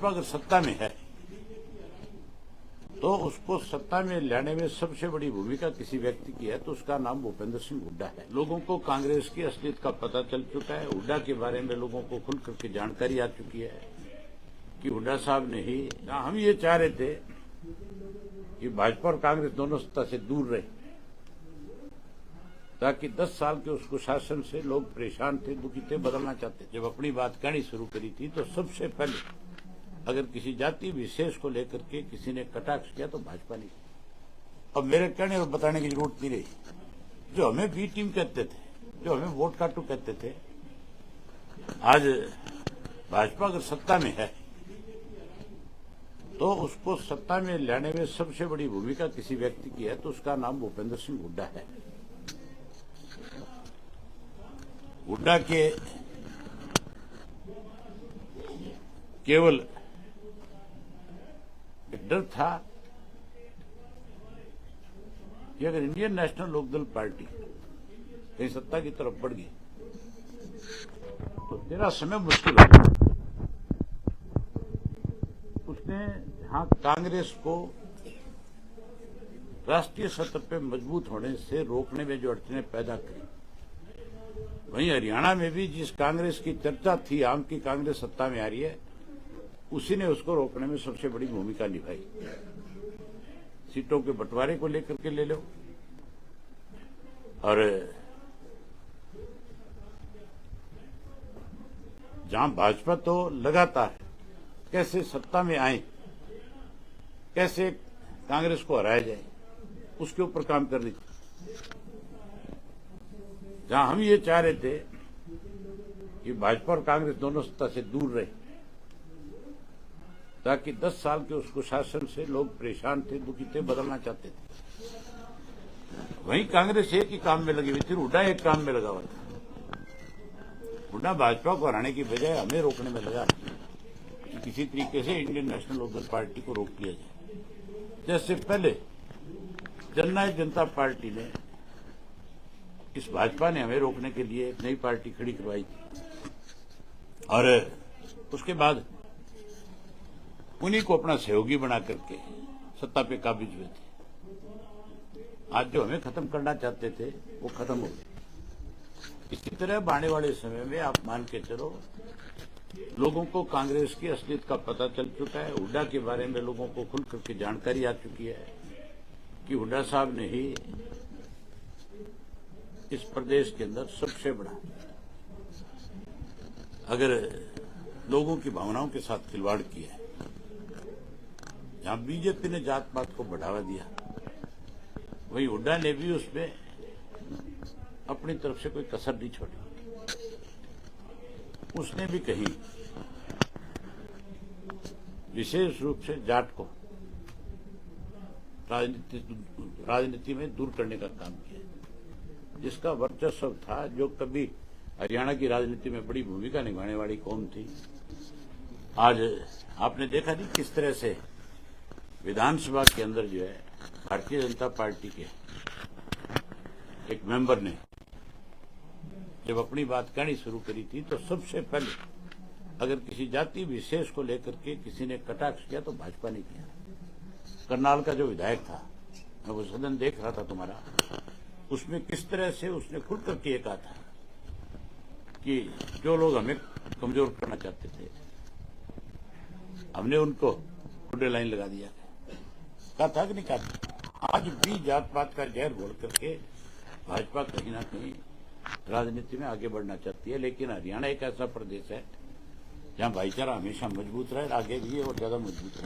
भाजपा अगर सत्ता में है तो उसको सत्ता में लाने में सबसे बड़ी भूमिका किसी व्यक्ति की है तो उसका नाम भूपेंद्र सिंह हुड्डा है। लोगों को कांग्रेस की असलियत का पता चल चुका है। हुड्डा के बारे में लोगों को खुल करके जानकारी आ चुकी है कि हुड्डा साहब ने ही, हम ये चाह रहे थे कि भाजपा और कांग्रेस दोनों सत्ता से दूर रहे ताकि 10 साल के उसको शासन से लोग परेशान थे, दुखी थे, बदलना चाहते। जब अपनी बात कहनी शुरू करी थी तो सबसे पहले अगर किसी जाति विशेष को लेकर के किसी ने कटाक्ष किया तो भाजपा ने। अब मेरे कहने और बताने की जरूरत नहीं रही। जो हमें बी टीम कहते थे, जो हमें वोट काटू कहते थे, आज भाजपा अगर सत्ता में है तो उसको सत्ता में लाने में सबसे बड़ी भूमिका किसी व्यक्ति की है तो उसका नाम भूपेंद्र सिंह हुड्डा है। हुड्डा के केवल डर था कि अगर इंडियन नेशनल लोकदल पार्टी कहीं सत्ता की तरफ बढ़ गई तो तेरा समय मुश्किल होगा। उसने यहां कांग्रेस को राष्ट्रीय सतह पे मजबूत होने से रोकने में जो अड़चनें पैदा करी, वहीं हरियाणा में भी जिस कांग्रेस की चर्चा थी आम की कांग्रेस सत्ता में आ रही है, उसी ने उसको रोकने में सबसे बड़ी भूमिका निभाई। सीटों के बंटवारे को लेकर के ले लो, और जहां भाजपा तो लगातार कैसे सत्ता में आए, कैसे कांग्रेस को हराया जाए, उसके ऊपर काम कर रही थी। जहां हम ये चाह रहे थे कि भाजपा और कांग्रेस दोनों सत्ता से दूर रहे ताकि 10 साल के उसको शासन से लोग परेशान थे, दुखी थे, बदलना चाहते थे। वहीं कांग्रेस एक ही काम में लगी हुई थी, हुड्डा एक काम में लगा हुआ था। हुड्डा भाजपा को हराने की बजाय हमें रोकने में लगा कि किसी तरीके से इंडियन नेशनल लोकदल पार्टी को रोक लिया जाए। जैसे पहले जननायक जनता पार्टी ने, इस भाजपा ने हमें रोकने के लिए एक नई पार्टी खड़ी करवाई थी और उसके बाद उन्हीं को अपना सहयोगी बना करके सत्ता पे काबिज हुए थे। आज जो हमें खत्म करना चाहते थे वो खत्म हो गए। इसी तरह आने वाले समय में आप मान के चलो, लोगों को कांग्रेस की असलियत का पता चल चुका है। हुड्डा के बारे में लोगों को खुल करके जानकारी आ चुकी है कि हुड्डा साहब ने ही इस प्रदेश के अंदर सबसे बड़ा, अगर लोगों की भावनाओं के साथ खिलवाड़ किया है, जहां बीजेपी ने जात पात को बढ़ावा दिया, वहीं हुड्डा ने भी उसमें अपनी तरफ से कोई कसर नहीं छोड़ी। उसने भी कहीं विशेष रूप से जाट को राजनीति में दूर करने का काम किया, जिसका वर्चस्व था, जो कभी हरियाणा की राजनीति में बड़ी भूमिका निभाने वाली कौम थी। आज आपने देखा नहीं किस तरह से विधानसभा के अंदर जो है भारतीय जनता पार्टी के एक मेंबर ने जब अपनी बात कहनी शुरू करी थी तो सबसे पहले अगर किसी जाति विशेष को लेकर के किसी ने कटाक्ष किया तो भाजपा ने किया। करनाल का जो विधायक था, मैं वो सदन देख रहा था तुम्हारा, उसमें किस तरह से उसने खुल करके कहा था कि जो लोग हमें कमजोर करना चाहते थे, हमने उनको खुले लाइन लगा दिया। कहा था कि नहीं कहा? आज भी जात पात का जहर घोल करके भाजपा कहीं ना कहीं राजनीति में आगे बढ़ना चाहती है, लेकिन हरियाणा एक ऐसा प्रदेश है जहां भाईचारा हमेशा मजबूत रहे, आगे भी है और ज्यादा मजबूत रहे।